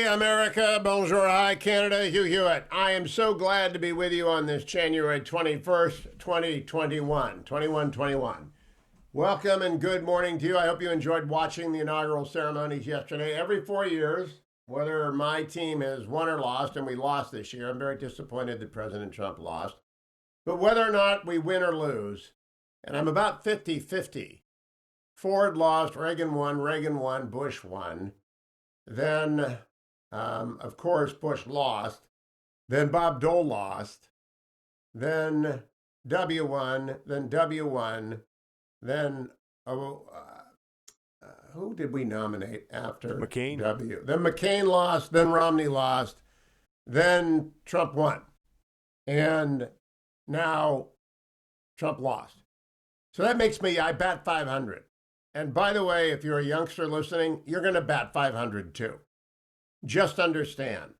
America. Bonjour, hi, Canada. Hugh Hewitt. I am so glad to be with you on this January 21st, 2021. Welcome and good morning to you. I hope you enjoyed watching the inaugural ceremonies yesterday. Every 4 years, whether my team has won or lost, and we lost this year, I'm very disappointed that President Trump lost, but whether or not we win or lose, and I'm about 50-50. Ford lost, Reagan won, Bush won. Then, of course, Bush lost. Then Bob Dole lost. Then W won. Then W won. Then, who did we nominate after McCain. W? Then McCain lost. Then Romney lost. Then Trump won. And now Trump lost. So that makes me, I bat 500. And by the way, if you're a youngster listening, you're going to bat 500 too. Just understand,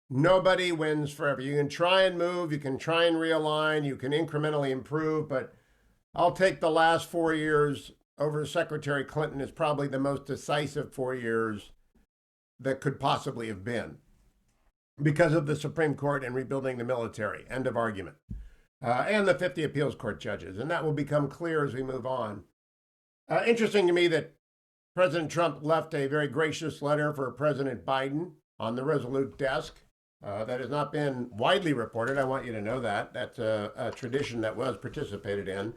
nobody wins forever. You can try and move, you can try and realign, you can incrementally improve, but I'll take the last 4 years over Secretary Clinton as probably the most decisive 4 years that could possibly have been because of the Supreme Court and rebuilding the military, end of argument, and the 50 appeals court judges. And that will become clear as we move on. Interesting to me that President Trump left a very gracious letter for President Biden on the Resolute desk. That has not been widely reported. I want you to know that. That's a tradition that was participated in.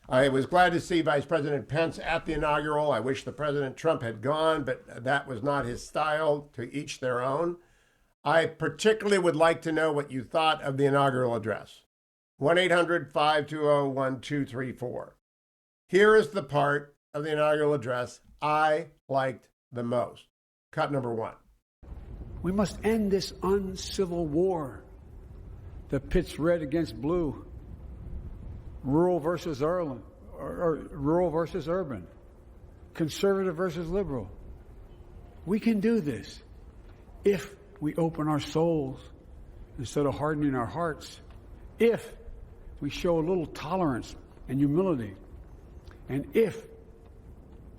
I was glad to see Vice President Pence at the inaugural. I wish the President Trump had gone, but that was not his style. To each their own. I particularly would like to know what you thought of the inaugural address. 1-800-520-1234. Here is the part of the inaugural address I liked the most. Cut number one. We must end this uncivil war that pits red against blue, rural versus urban, conservative versus liberal. We can do this if we open our souls instead of hardening our hearts, if we show a little tolerance and humility, and if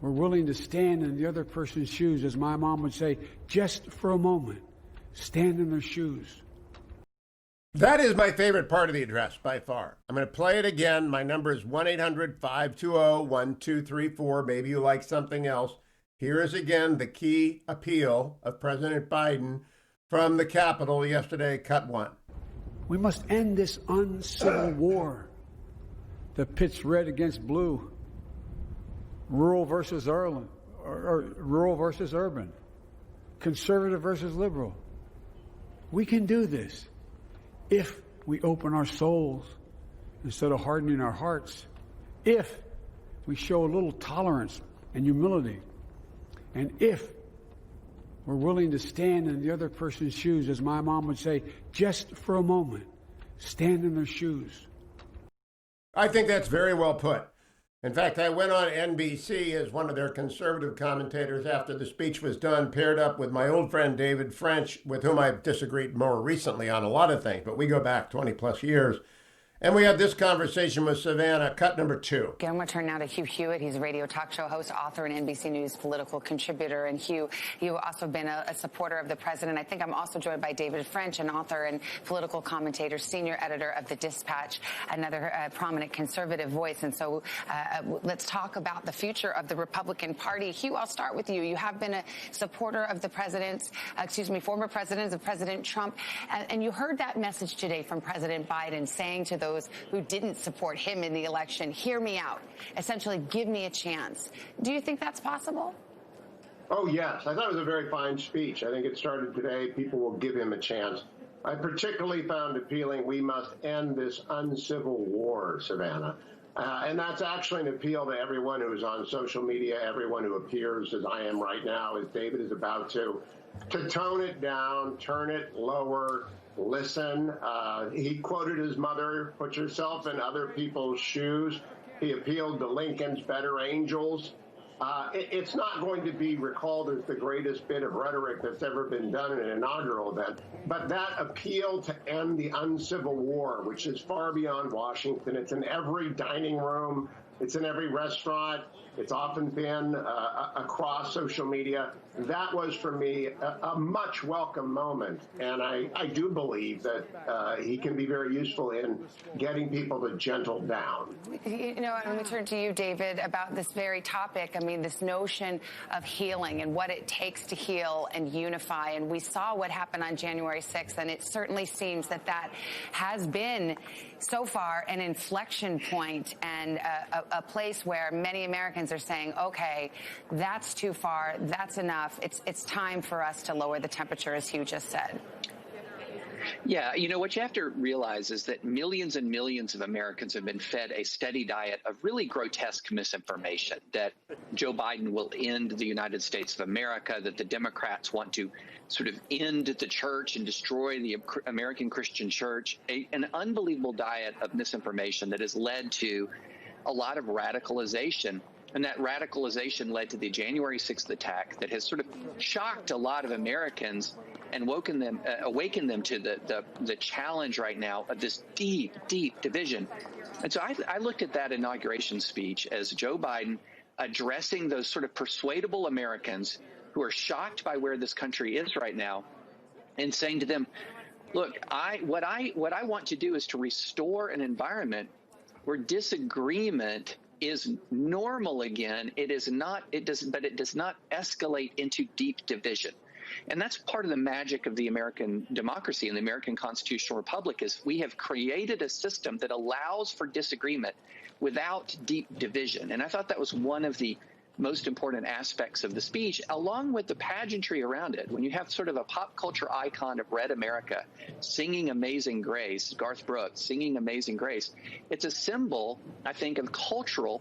we're willing to stand in the other person's shoes, as my mom would say, just for a moment, stand in their shoes. That is my favorite part of the address by far. I'm going to play it again. My number is 1-800-520-1234. Maybe you like something else. Here is again the key appeal of President Biden from the Capitol yesterday, cut one. We must end this uncivil war that pits red against blue, rural versus urban, conservative versus liberal. We can do this if we open our souls instead of hardening our hearts, if we show a little tolerance and humility, and if we're willing to stand in the other person's shoes, as my mom would say, just for a moment, stand in their shoes. I think that's very well put. In fact, I went on NBC as one of their conservative commentators after the speech was done, paired up with my old friend David French, with whom I've disagreed more recently on a lot of things, but we go back 20 plus years. And we had this conversation with Savannah, cut number two. Okay, I'm going to turn now to Hugh Hewitt. He's a radio talk show host, author, and NBC News political contributor. And Hugh, you've also been a supporter of the president. I think I'm also joined by David French, an author and political commentator, senior editor of The Dispatch, another prominent conservative voice. And so let's talk about the future of the Republican Party. Hugh, I'll start with you. You have been a supporter of the former presidents of President Trump. And you heard that message today from President Biden saying to those who didn't support him in the election, hear me out, essentially give me a chance. Do you think that's possible? Oh, yes. I thought it was a very fine speech. I think it started today. People will give him a chance. I particularly found appealing, we must end this uncivil war, Savannah. And that's actually an appeal to everyone who is on social media, everyone who appears as I am right now, as David is about to tone it down, turn it lower, listen. He quoted his mother, put yourself in other people's shoes. He appealed to Lincoln's better angels. It's not going to be recalled as the greatest bit of rhetoric that's ever been done in an inaugural event, but that appeal to end the uncivil war, which is far beyond Washington. It's in every dining room It's in every restaurant. It's often been across social media. That was, for me, a much welcome moment. And I do believe that he can be very useful in getting people to gentle down. You know, let me turn to you, David, about this very topic. I mean, this notion of healing and what it takes to heal and unify. And we saw what happened on January 6th, and it certainly seems that that has been, so far, an inflection point and a place where many Americans are saying, okay, that's too far, that's enough. It's time for us to lower the temperature, as Hugh just said. Yeah, you know, what you have to realize is that millions and millions of Americans have been fed a steady diet of really grotesque misinformation, that Joe Biden will end the United States of America, that the Democrats want to sort of end the church and destroy the American Christian church, an unbelievable diet of misinformation that has led to a lot of radicalization. And that radicalization led to the January 6th attack that has sort of shocked a lot of Americans and awakened them to the challenge right now of this deep, deep division. And so I looked at that inauguration speech as Joe Biden addressing those sort of persuadable Americans who are shocked by where this country is right now and saying to them, look, what I want to do is to restore an environment where disagreement is normal again. But it does not escalate into deep division. And that's part of the magic of the American democracy and the American constitutional republic is we have created a system that allows for disagreement without deep division. And I thought that was one of the most important aspects of the speech, along with the pageantry around it. When you have sort of a pop culture icon of Red America singing Amazing Grace, Garth Brooks singing Amazing Grace, it's a symbol, I think, of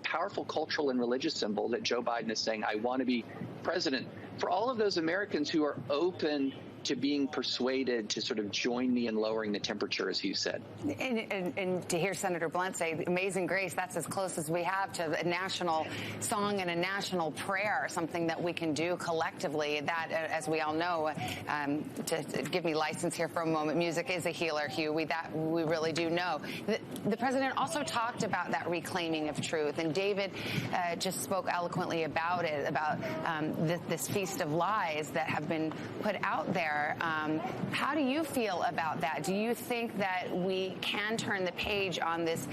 powerful cultural and religious symbol that Joe Biden is saying, I want to be president. For all of those Americans who are open to being persuaded to sort of join me in lowering the temperature, as you said. And to hear Senator Blunt say Amazing Grace, that's as close as we have to a national song and a national prayer, something that we can do collectively. That, as we all know, to give me license here for a moment, music is a healer, Hugh. We really do know. The president also talked about that reclaiming of truth, and David just spoke eloquently about it, about this feast of lies that have been put out there. How do you feel about that? Do you think that we can turn the page on this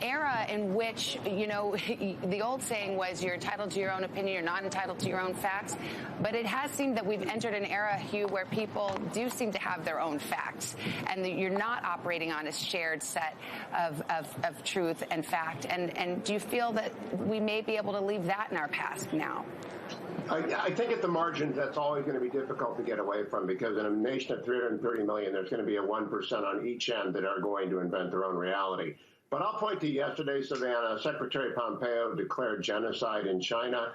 era in which, you know, the old saying was you're entitled to your own opinion, you're not entitled to your own facts, but it has seemed that we've entered an era, Hugh, where people do seem to have their own facts and that you're not operating on a shared set of truth and fact. And do you feel that we may be able to leave that in our past now? I think at the margins, that's always going to be difficult to get away from because in a nation of 330 million, there's going to be a 1% on each end that are going to invent their own reality. But I'll point to yesterday, Savannah, Secretary Pompeo declared genocide in China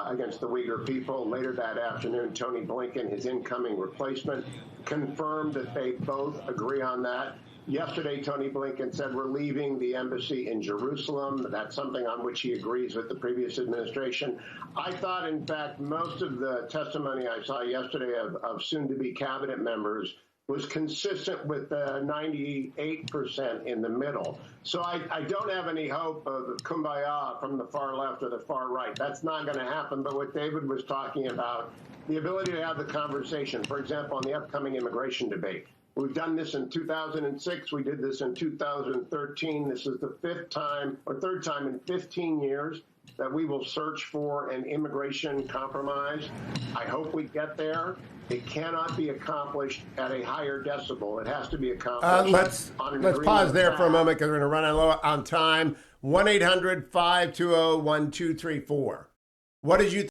against the Uyghur people. Later that afternoon, Tony Blinken, his incoming replacement, confirmed that they both agree on that. Yesterday, Tony Blinken said we're leaving the embassy in Jerusalem. That's something on which he agrees with the previous administration. I thought, in fact, most of the testimony I saw yesterday of soon-to-be cabinet members was consistent with the 98% in the middle. So I don't have any hope of kumbaya from the far left or the far right. That's not going to happen. But what David was talking about, the ability to have the conversation, for example, on the upcoming immigration debate. We've done this in 2006. We did this in 2013. This is the third time in 15 years that we will search for an immigration compromise. I hope we get there. It cannot be accomplished at a higher decibel. It has to be accomplished. Let's pause there for a moment because we're going to run low on time. 1-800-520-1234. What did you